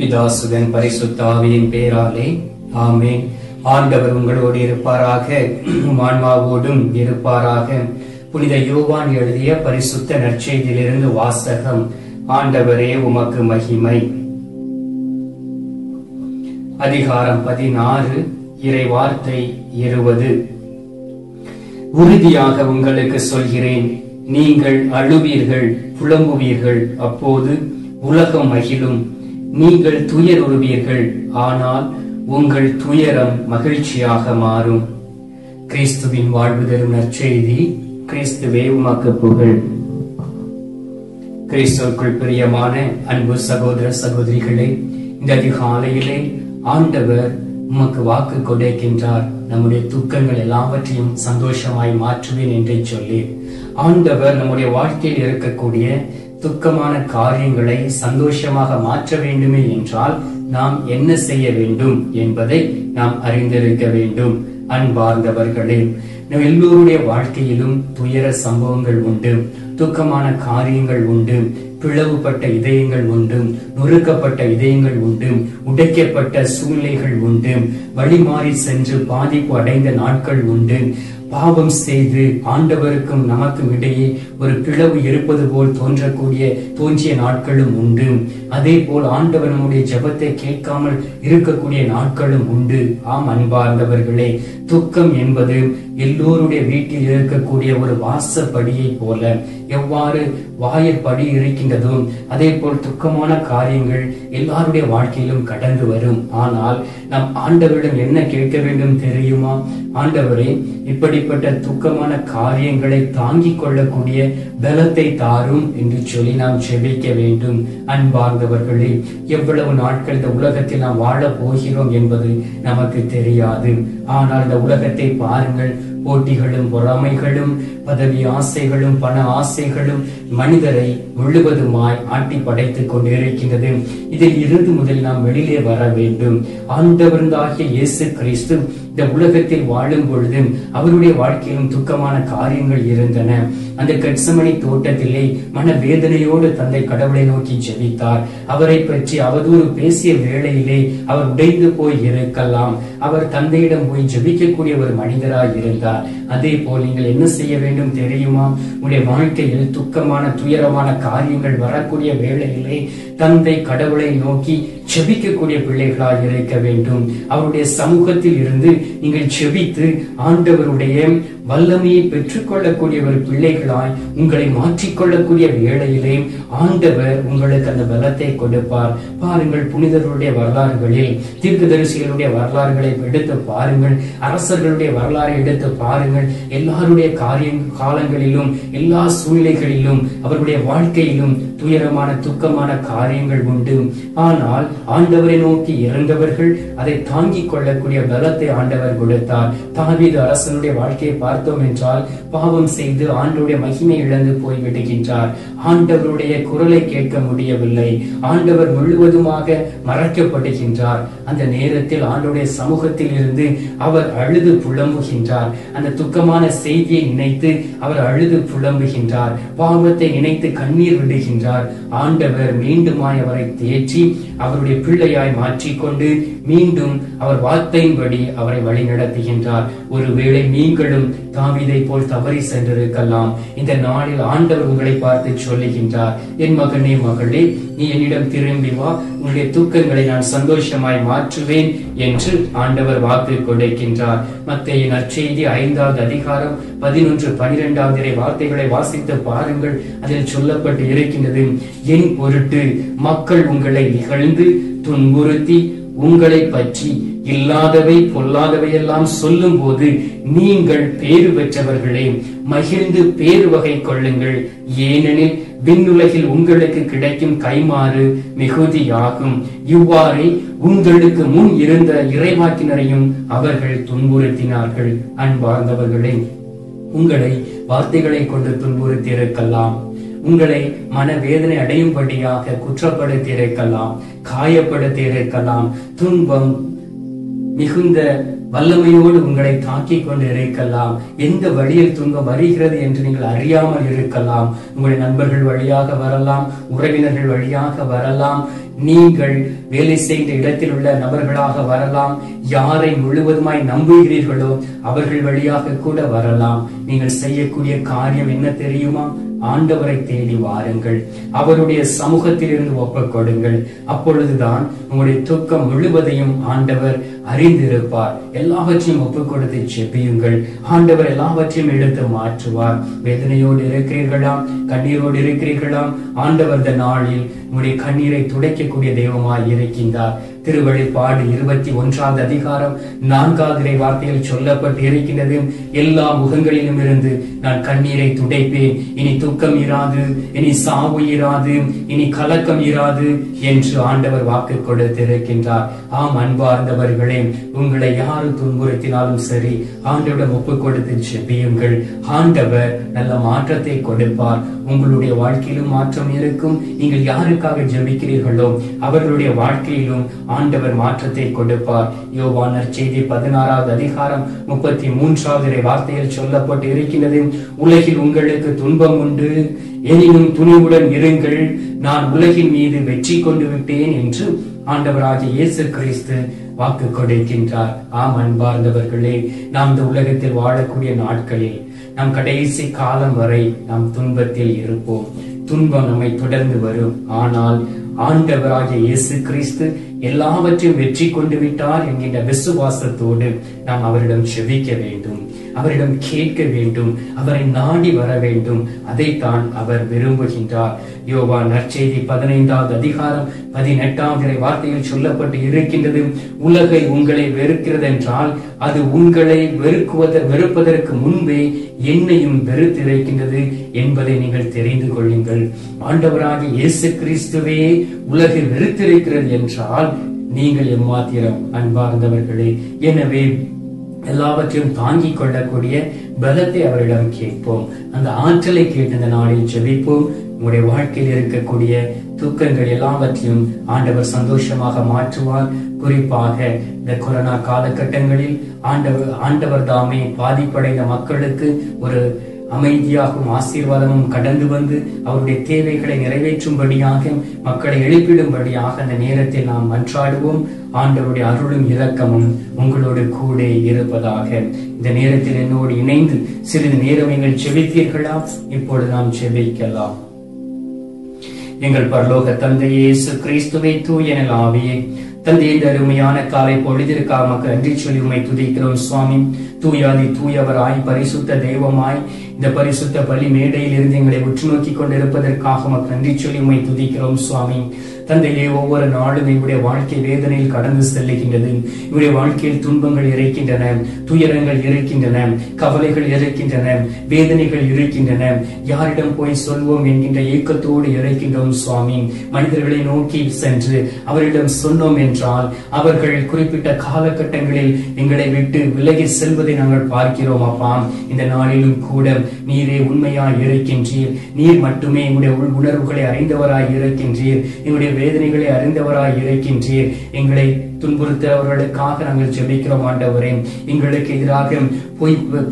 பிதாசுதன் பரிசுத்த ஆவியின் பேராலே ஆமென். ஆண்டவர் உங்களோடு இருப்பாராக, ஆன்மாவோடும் இருப்பாராக. புனித யோவான் எழுதிய பரிசுத்த நற்செய்தியிலிருந்து வாசகம். ஆண்டவரே உமக்கு மகிமை. அதிகாரம் 16, இறை வார்த்தை 20. உறுதியாக உங்களுக்கு சொல்கிறேன், நீங்கள் அழுவீர்கள், புலம்புவீர்கள், அப்போது உலகம் மகிழும். நீங்கள் துயருறுவீர்கள், ஆனால் உங்கள் துயரம் மகிழ்ச்சியாக மாறும். கிறிஸ்துவின் வாழ்வு தரும் நற்செய்தி. கிறிஸ்துவே உமக்கு புகழ். கிறிஸ்துவுக்குள் பிரியமான அன்பு சகோதர சகோதரிகளே, இந்த அதிகாலையிலே ஆண்டவர் உமக்கு வாக்கு கொடுக்கின்றார். நம்முடைய துக்கங்கள் எல்லாவற்றையும் சந்தோஷமாய் மாற்றுவேன் என்று சொல்லி ஆண்டவர் நம்முடைய வாழ்க்கையில் இருக்கக்கூடிய துக்கமான காரியங்களை சந்தோஷமாக மாற்ற வேண்டுமே என்றால் நாம் என்ன செய்ய வேண்டும் என்பதை நாம் அறிந்திருக்க வேண்டும். அன்பார்ந்தவர்களே, எல்லோருடைய வாழ்க்கையிலும் துயர சம்பவங்கள் உண்டு, துக்கமான காரியங்கள் உண்டு, பிளவுபட்ட இதயங்கள் உண்டு, நொறுக்கப்பட்ட இதயங்கள் உண்டு, உடைக்கப்பட்ட சூழ்நிலைகள் உண்டு, வழிமாறி சென்று பாதிப்பு அடைந்த நாட்கள் உண்டு. பாவம் செய்து ஆண்டவருக்கும் நமக்கும் இடையே ஒரு பிளவு இருப்பது போல் தோன்றிய நாட்களும் உண்டு. அதே போல் ஆண்டவர் நம்முடைய ஜெபத்தை கேட்காமல் இருக்கக்கூடிய நாட்களும் உண்டு. ஆம் அன்பார்ந்தவர்களே, துக்கம் என்பது எல்லோருடைய வீட்டில் இருக்கக்கூடிய ஒரு வாசப்படியை போல எவ்வாறு வாயிற்படி இருக்கின்றதோ அதே போல் துக்கமான காரியங்கள் எல்லாருடைய வாழ்க்கையிலும் கடந்து வரும். ஆனால் நாம் ஆண்டவரிடம் என்ன கேட்க வேண்டும் தெரியுமா? ஆண்டவரே, இப்படிப்பட்ட துக்கமான காரியங்களை தாங்கிக் கொள்ளக்கூடிய பலத்தை தாரும் என்று சொல்லி நாம் ஜெபிக்க வேண்டும். அன்பார்ந்தவர்களே, எவ்வளவு நாட்கள் இந்த உலகத்தில் நாம் வாழ போகிறோம் என்பது நமக்கு தெரியாது. ஆனால் இந்த உலகத்தை பாருங்கள். போட்டிகளும் பொறாமைகளும் பதவி ஆசைகளும் பண ஆசைகளும் மனிதரை முழுவதுமாய் ஆட்டி படைத்துக் கொண்டிருக்கின்றது. இதில் இருந்து முதல் நாம் வெளியே வர வேண்டும். ஆண்டவராகிய இயேசு கிறிஸ்து இந்த உலகத்தில் வாழும் பொழுது அவருடைய வாழ்க்கையிலும் துக்கமான காரியங்கள் இருந்தன. அந்த கெத்செமனே தோட்டத்திலே மனவேதனையோடு தந்தை கடவுளை நோக்கி ஜெபித்தார். அவரை பற்றி அவதூறு பேசிய வேளையிலே அவர் உடைந்து போய் இருக்கலாம். அவர் தந்தையிடம் போய் ஜெபிக்கக்கூடிய ஒரு மனிதராய் இருந்தார். அதே போல் நீங்கள் என்ன செய்ய வேண்டும் தெரியுமா? உங்களுடைய வாழ்க்கையில் துக்கமான துயரமான காரியங்கள் வரக்கூடிய வேளையிலே தந்தை கடவுளை நோக்கி ஜெபிக்கக்கூடிய பிள்ளைகளாய் இருக்க வேண்டும். அவருடைய சமூகத்தில் இருந்து நீங்கள் ஜெபித்து ஆண்டவருடைய வல்லமையை பெற்றுக் கொள்ளக்கூடிய ஒரு பிள்ளைகளாய் உங்களை மாற்றிக்கொள்ளக்கூடிய வேளையிலே ஆண்டவர் உங்களுக்கு அந்த பலத்தை கொடுப்பார். பாருங்கள், புனிதர்களுடைய வரலாறுகளில், தீர்க்கதரிசிகளுடைய வரலாறுகளை எடுத்து பாருங்கள், அரசர்களுடைய வரலாறை எடுத்து பாருங்கள். எல்லாருடைய காலங்களிலும் எல்லா சூழ்நிலைகளிலும் அவருடைய வாழ்க்கையிலும் துயரமான துக்கமான காரியங்கள் உண்டு. ஆனால் ஆண்டவரை நோக்கி இறந்தவர்கள் அதை தாங்கிக் கொள்ளக்கூடிய பலத்தை ஆண்டவர் கொடுத்தார். தாவீது அரசனுடைய வாழ்க்கையை பார்த்தோம் என்றால் பாவம் செய்து ஆண்டவருடைய மகிமை இழந்து போய் விடுகின்றார். ஆண்டவருடைய குரலை கேட்க முடியவில்லை. ஆண்டவர் முழுவதுமாக மறைக்கப்படுகின்றார். அந்த நேரத்தில் ஆண்டவருடைய சமூகத்தில் இருந்து அவர் அழுது புலம்புகின்றார். அந்த துக்கமான செய்தியை நினைத்து அவர் அழுது புலம்புகின்றார். பாவத்தை நினைத்து கண்ணீர் விடுகின்றார். ஆண்டவர் மீண்டுமாய் அவரை தேற்றி அவருடைய பிள்ளையாய் மாற்றிக்கொண்டு மீண்டும் அவர் வார்த்தையின்படி அவரை வழி நடத்துகின்றார். ஒருவேளை நீங்களும் தாவீதை போல் தவறி சென்றிருக்கலாம். இந்த நாளில் ஆண்டவர் உங்களை பார்த்து சொல்லுகின்றார், என் மகனே மகளே, நீ என்னிடம் திரும்பி வா, உன்னுடைய துக்கங்களை நான் சந்தோஷமாய் மாற்றுவேன் என்று ஆண்டவர் வாக்கு கொடுக்கின்றார். மத்தேயு நற்செய்தி 5வது அதிகாரம் 11, 12 வார்த்தைகளை வாசித்து பாருங்கள். அதில் சொல்லப்பட்டு இருக்கின்றது, என் பொருட்டு மக்கள் உங்களை இகழ்ந்து துன்புறுத்தி உங்களை பற்றி இல்லாதவை பொல்லாதவை எல்லாம் சொல்லும் போது நீங்கள் பேறு பெற்றவர்களே, மகிழ்ந்து பேறு வகை கொள்ளுங்கள். ஏனெனில் விண்ணுலகில் உங்களுக்கு கிடைக்கும் கைமாறு மிகுதியாகும். இவ்வாறே உங்களுக்கு முன் இருந்த இறைவாக்கினரையும் அவர்கள் துன்புறுத்தினார்கள். அன்பார்ந்தவர்களே, உங்களை வார்த்தைகளை கொண்டு துன்புறுத்தி இருக்கலாம். உங்களை மனவேதனை அடையும்படியாக குற்றப்படுத்தி இருக்கலாம், காயப்படுத்தி இருக்கலாம். துன்பம் மிகுந்த வல்லமையோடு உங்களை தாக்கிக் கொண்டு இருக்கலாம். எந்த வழியில் துன்பம் வருகிறது என்று நீங்கள் அறியாமல் இருக்கலாம். உங்களுடைய நண்பர்கள் வழியாக வரலாம், உறவினர்கள் வழியாக வரலாம், நீங்கள் வேலை செய்த இடத்தில் உள்ள நபர்களாக வரலாம், யாரை முழுவதுமாய் நம்புகிறீர்களோ அவர்கள் வழியாக கூட வரலாம். நீங்கள் செய்யக்கூடிய காரியம் என்ன தெரியுமா? ஆண்டவரை தேடி வாருங்கள், அவருடைய சமூகத்தில் இருந்து ஒப்புக் கொடுங்கள். அப்பொழுதுதான் உங்களுடைய துக்கம் முழுவதையும் ஆண்டவர் அறிந்திருப்பார். எல்லாவற்றையும் ஒப்புக் கொடுத்து செபியுங்கள். ஆண்டவர் எல்லாவற்றையும் எடுத்து மாற்றுவார். வேதனையோடு இருக்கிறீர்களா? கண்ணீரோடு இருக்கிறீர்களா? ஆண்டவர் இந்த நாளில் உங்களுடைய கண்ணீரை துடைக்கக்கூடிய தெய்வமாய் இருக்கின்றார். திருவெளிப்பாடு 21வது அதிகாரம் 4வது வார்த்தையில் சொல்லப்பட்டு இருக்கின்றது, எல்லா முகங்களிலும் இருந்து நான் கண்ணீரை துடைப்பேன், இனி துக்கம் இராது, இனி சாவு இராது, இனி கலக்கம் இராது என்று ஆண்டவர் வாக்கு கொடுத்திருக்கின்றார். ஆம் அன்பார்ந்தவர்களே, உங்களை யாரு துன்புறுத்தினாலும் சரி, ஆண்டவரிடம் ஒப்புக் கொடுத்து செபியுங்கள். ஆண்டவர் நல்ல மாற்றத்தை கொடுப்பார். உங்களுடைய வாழ்க்கையிலும் மாற்றம் இருக்கும். நீங்கள் யாருக்காக ஜெபிக்கிறீர்களோ அவர்களுடைய வாழ்க்கையிலும் ஆண்டவர் மாற்றத்தை கொடுப்பார். யோவான் நற்செய்தி 16வது அதிகாரம் 33வது வார்த்தையில் சொல்லப்பட்டு இருக்கின்றது, உலகில் உங்களுக்கு துன்பம் உண்டு, எனினும் துணிவுடன் இருங்கள், நான் உலகின் மீது வெற்றி கொண்டு விட்டேன் என்று ஆண்டவராகிய இயேசு கிறிஸ்து வாக்கு கொடுக்கின்றார். ஆம் அன்பார்ந்தவர்களே, நாம் இந்த உலகத்தில் வாழக்கூடிய நாட்களில் நம் கடைசி காலம் வரை நாம் துன்பத்தில் இருப்போம். துன்பம் நம்மை தொடர்ந்து வரும். ஆனால் ஆண்டவராகிய இயேசு கிறிஸ்து எல்லாவற்றையும் வெற்றி கொண்டு விட்டார் என்கின்ற விசுவாசத்தோடு நாம் அவரிடம் செபிக்க வேண்டும், அவரிடம் கேட்க வேண்டும், அவரை நாடி வர வேண்டும். அதைத்தான் அவர் விரும்புகின்றார். யோவான் நற்செய்தி 15வது அதிகாரம் 18வது வார்த்தையில் சொல்லப்பட்டு இருக்கின்றது, உலகை உங்களை வெறுக்கிறது என்றால் அது உங்களை வெறுப்பதற்கு முன்பே என்னையும் வெறுத்திருக்கின்றது என்பதை நீங்கள் தெரிந்து கொள்ளுங்கள். ஆண்டவராகிய இயேசு கிறிஸ்துவே உலகை வெறுத்திருக்கிறது என்றால் நீங்கள் எம்மாத்திரம் அன்பார்ந்தவர்களே. எனவே எல்லாவற்றையும் தாங்கிக் கொள்ளக்கூடிய பலத்தை அவரிடம் கேட்போம். அந்த ஆற்றலை கேட்டு இந்த நாளில் ஜெபிப்போம். உங்களுடைய வாழ்க்கையில் இருக்கக்கூடிய துக்கங்கள் எல்லாவற்றையும் ஆண்டவர் சந்தோஷமாக மாற்றுவார். குறிப்பாக இந்த கொரோனா காலகட்டங்களில் ஆண்டவர் தாமே பாதிப்படைந்த மக்களுக்கு ஒரு அமைதியாகவும் ஆசீர்வாதமும் கடந்து வந்து அவருடைய தேவைகளை நிறைவேற்றும்படியாக, மக்களை எழுப்பிடும்படியாக அந்த நேரத்தில் நாம் மன்றாடுவோம். ஆண்டவருடைய அருளும் இரக்கமும் உங்களோடு கூட இருப்பதாக. இந்த நேரத்தில் என்னோடு இணைந்து சிறிது நேரம் நீங்கள் ஜெபித்தீர்களா? இப்பொழுது நாம் ஜெபிக்கலாம். எங்கள் பரலோக தந்தையே, இயேசு கிறிஸ்துவே, தூய ஆவியே, தந்தை, இந்த அருமையான காலை பொழுதிற்காக மக்கள் நன்றி சொல்லி உம்மை துதிக்கிறோம் சுவாமி. தூயாதி தூயவராய் பரிசுத்த தெய்வமாய் இந்த பரிசுத்த பலி மேடையில் இருந்து எங்களை உற்று நோக்கி கொண்டிருப்பதற்காக மக்கள் நன்றி சொல்லி உம்மை துதிக்கிறோம் சுவாமி. தந்தையே, ஒவ்வொரு நாளும் எங்களுடைய வாழ்க்கை வேதனையில் கடந்து செல்லுகின்றது. இவருடைய வாழ்க்கையில் துன்பங்கள் இருக்கின்றன, துயரங்கள் இருக்கின்றன, கவலைகள் இருக்கின்றன, வேதனைகள் இருக்கின்றன. யாரிடம் போய் சொல்வோம் என்கின்ற ஏக்கத்தோடு இருக்கின்றோம் சுவாமி. மனிதர்களை நோக்கி சென்று அவரிடம் சொன்னோம் என்றால் அவர்கள் குறிப்பிட்ட காலகட்டங்களில் எங்களை விட்டு விலகி செல்வதை நாங்கள் பார்க்கிறோம். அப்பா, இந்த நாளிலும் கூட நீரே உண்மையாய் இருக்கின்றீர். நீர் மட்டுமே எங்களுடைய உள் உணர்வுகளை அறிந்தவராய் இருக்கின்றீர். எங்களுடைய வேதனைகளை அறிந்தவராய் இருக்கின்றீர். எங்களை துன்புறுத்தவர்களுக்காக நாங்கள் ஜெபிக்கிறோம் ஆண்டவரே. எங்களுக்கு எதிராக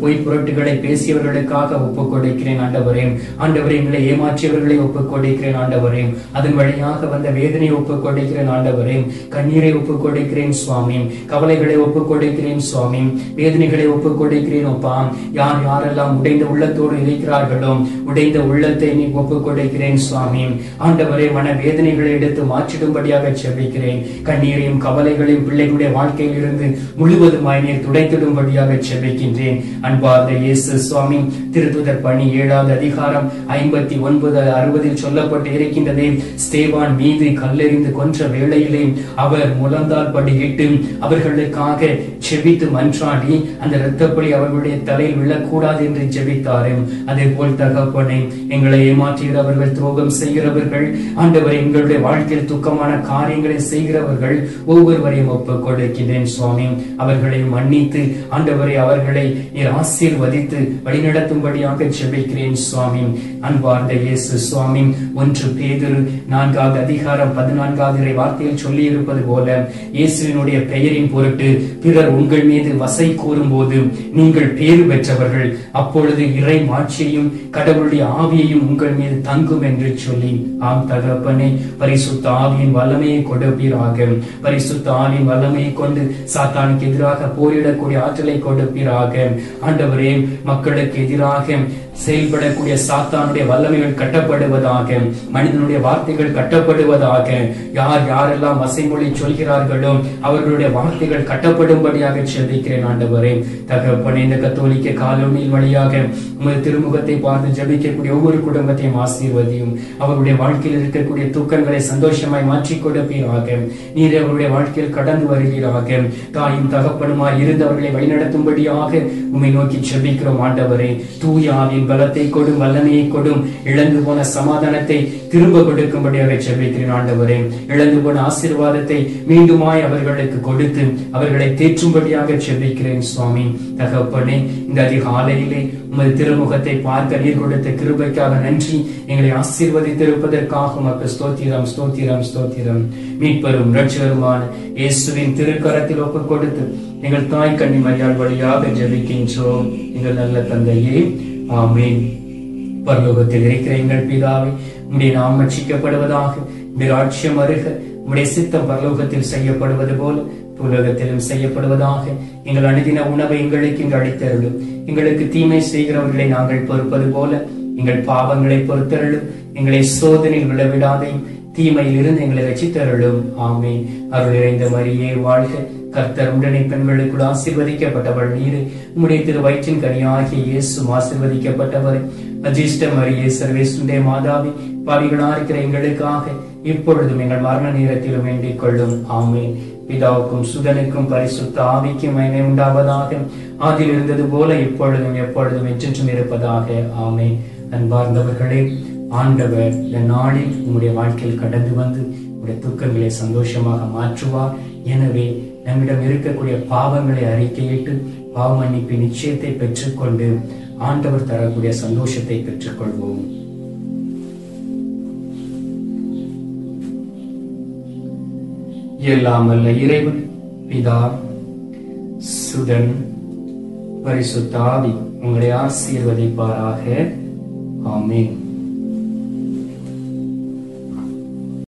பொய் புரட்டுகளை பேசியவர்களுக்காக ஒப்புக் கொடுக்கிறேன் ஆண்டவரே. ஆண்டவரே, எங்களை ஏமாற்றியவர்களை ஒப்புக் கொடுக்கிறேன் ஆண்டவரே. அதன் வழியாக வந்த வேதனையை ஒப்புக் கொடுக்கிறேன் ஆண்டவரே. கண்ணீரை ஒப்புக் கொடுக்கிறேன் சுவாமி. கவலைகளை ஒப்புக் கொடுக்கிறேன் சுவாமி. வேதனைகளை ஒப்புக் கொடுக்கிறேன் அப்பா. யார் யாரெல்லாம் உடைந்த உள்ளத்தோடு இருக்கிறார்களோ உடைந்த உள்ளத்தை நீ ஒப்புக் கொடுக்கிறேன் சுவாமி. ஆண்டவரே, மன வேதனைகளை எடுத்து மாற்றிடும்படியாக ஜெபிக்கிறேன். கண்ணீரையும் கவலைகளையும் பிள்ளைகளுடைய வாழ்க்கையில் இருந்து முழுவதுமாய் நீர் துடைத்திடும்படியாக ஜெபிக்கின்றேன். அன்பார்ந்த இயேசு சுவாமி, திருத்துதர் பணி 7வது அதிகாரம் 59-60 சொல்லப்பட்டு இருக்கின்றதே, ஸ்தேவான் மீது கல்லெறிந்து கொன்ற வேளையிலே அவர் முழந்தால் படியிட்டு அவர்களுக்காக செபித்து மன்றாடி அந்த இரத்தப்பழி அவர்களுடைய தலையில் விழக்கூடாது என்று ஜெபித்தார். தாரும். அதே போல் தகப்பனே, எங்களை ஏமாற்றுகிறவர்கள், துரோகம் செய்கிறவர்கள், ஆண்டவரை எங்களுடைய வாழ்க்கையில் துக்கமான காரியங்களை செய்கிறவர்கள் ஒவ்வொருவரையும் ஒப்புக் கொடுக்கிறேன் சுவாமி. அவர்களை மன்னித்து ஆண்டவரை அவர்களை நீர் ஆசீர்வதித்து வழிநடத்தும்படியாக ஜெபிக்கிறேன் சுவாமி. அன்பார்ந்த இயேசு சுவாமி, 1 பேதுரு 4 வார்த்தையில் சொல்லி இருப்பது போல, இயேசுவினுடைய பெயரின் பொருட்டு பிறர் உங்கள் மீது வசை கூறும்போது நீங்கள் பேறு பெற்றவர்கள், அப்பொழுது இறை மாட்சியையும் கடவுளுடைய ஆவியையும் உங்கள் மீது தங்கும் என்று சொல்லி, ஆம் தகப்பனே, பரிசுத்த ஆவியின் வல்லமையை கொடுப்பீராக. பரிசுத்த ஆவியின் வல்லமையை கொண்டு சாத்தானுக்கு எதிராக போரிடக்கூடிய ஆற்றலை கொடுப்பீராக. ஆண்டவரே, மக்களுக்கு எதிராக செயல்படக்கூடிய சாத்தானுடைய வல்லமைகள் கட்டப்படுவதாக, மனிதனுடைய வார்த்தைகள் கட்டப்படுவதாக. யார் யாரெல்லாம் வசைமொழி சொல்கிறார்களோ அவர்களுடைய வார்த்தைகள் கட்டப்படும்படியாக ஜெபிக்கிறேன் ஆண்டவரே. தகப்பனே, இந்த கத்தோலிக்க காலோனியில் வழியாக உமது திருமுகத்தை பார்த்து ஜெபிக்கக்கூடிய ஒவ்வொரு குடும்பத்தையும் ஆசீர்வதியும். அவருடைய வாழ்க்கையில் இருக்கக்கூடிய துக்கங்களை சந்தோஷமாய் மாற்றிக் கொடுப்பீராக. நீர் அவருடைய வாழ்க்கையில் கடந்து வருவீராக. தாயும் தகப்பனுமாய் இருந்தவர்களை வழிநடத்தும்படியாக உம்மை நோக்கி ஜெபிக்கிறோம் ஆண்டவரே. தூய ஆவியின் பலத்தை கொடும், வல்லமையை கொடும், இழந்து போன சமாதானத்தை திரும்ப கொடுக்கும்படியாக ஜெபிக்கிறேன் ஆண்டவரே. இழந்து போன ஆசீர்வாதத்தை மீண்டுமாய் அவர்களுக்கு கொடுத்து அவர்களை தேற்றும்படியாக ஜெபிக்கிறேன் சுவாமி. தகப்பனே, இந்த அதிகாலையிலே உமது திருமுகத்தை பார்க்க நீர் கொடுத்த கிருபைக்காக நன்றி. எங்களை ஆசீர்வதித்திருப்பதற்காக உமக்கு ஸ்தோத்திரம், ஸ்தோத்திரம், ஸ்தோத்திரம். மீட்பரும் இரட்சகருமான இயேசுவின் திருக்கரத்தில் ஒப்புக் கொடுத்து எங்கள் தாய் கன்னி மரியாள் வழியாக ஜெபிக்கின்றோம் எங்கள் நல்ல தந்தையே, ஆமென். பரலோகத்தில் இருக்கிற எங்கள் பிதாவே, உம்முடைய நாமம் ரட்சிக்கப்படுவதாக, உம்முடைய ராஜ்யம் வருக, உம்முடைய சித்தம் பரலோகத்தில் செய்யப்படுவது போல உலகத்திலும் செய்யப்படுவதாக. எங்கள் அனுதின உணவை எங்களுக்கு இங்கு அளித்தருளும். எங்களுக்கு தீமை செய்கிறவர்களை நாங்கள் பொறுப்பது போல எங்கள் பாவங்களை பொறுத்தருளும். எங்களை சோதனையில் விழவிடாதே, தீமையில் இருந்து எங்களை ரட்சித்தருளும். ஆமென். அருள் நிறைந்த மரியே வாழ்க, கர்த்தர் உடனே பெண்களுக்குள் ஆசீர்வதிக்கப்பட்டவள் நீரே. உம்முடைய திரு வயிற்றின் கனியாகிய இயேசுவும் ஆசீர்வதிக்கப்பட்டவர். அஜிஷ்ட மரியே, சர்வேசுடைய மாதாவி, பாவிகளா இருக்கிற எங்களுக்காக இப்பொழுதும் எங்கள் மரண நேரத்திலும் வேண்டிக் கொள்ளும். ஆமென். பிதாவுக்கும் சுதனுக்கும் பரிசுத்த ஆவிக்கும் மகிமை உண்டாவதாக. ஆதியில் இருந்தது போல இப்பொழுதும் எப்பொழுதும் என்றென்றும் இருப்பதாக. ஆமென். அன்பார்ந்தவர்களே, ஆண்டவர் இந்த நாளில் உங்களுடைய வாழ்க்கையில் கடந்து வந்து உங்களுடைய துக்கங்களை சந்தோஷமாக மாற்றுவார். எனவே நம்மிடம் இருக்கக்கூடிய பாவங்களை அறிக்கையிட்டு பாவ மன்னிப்பு நிச்சயத்தை பெற்றுக்கொண்டு ஆண்டவர் தரக்கூடிய சந்தோஷத்தை பெற்றுக்கொள்வோம். எல்லாம் வல்ல இறைவன் பிதா, சுதன், பரிசுத்த ஆவி உங்களை ஆசீர்வதிப்பாராக. ஆமென்.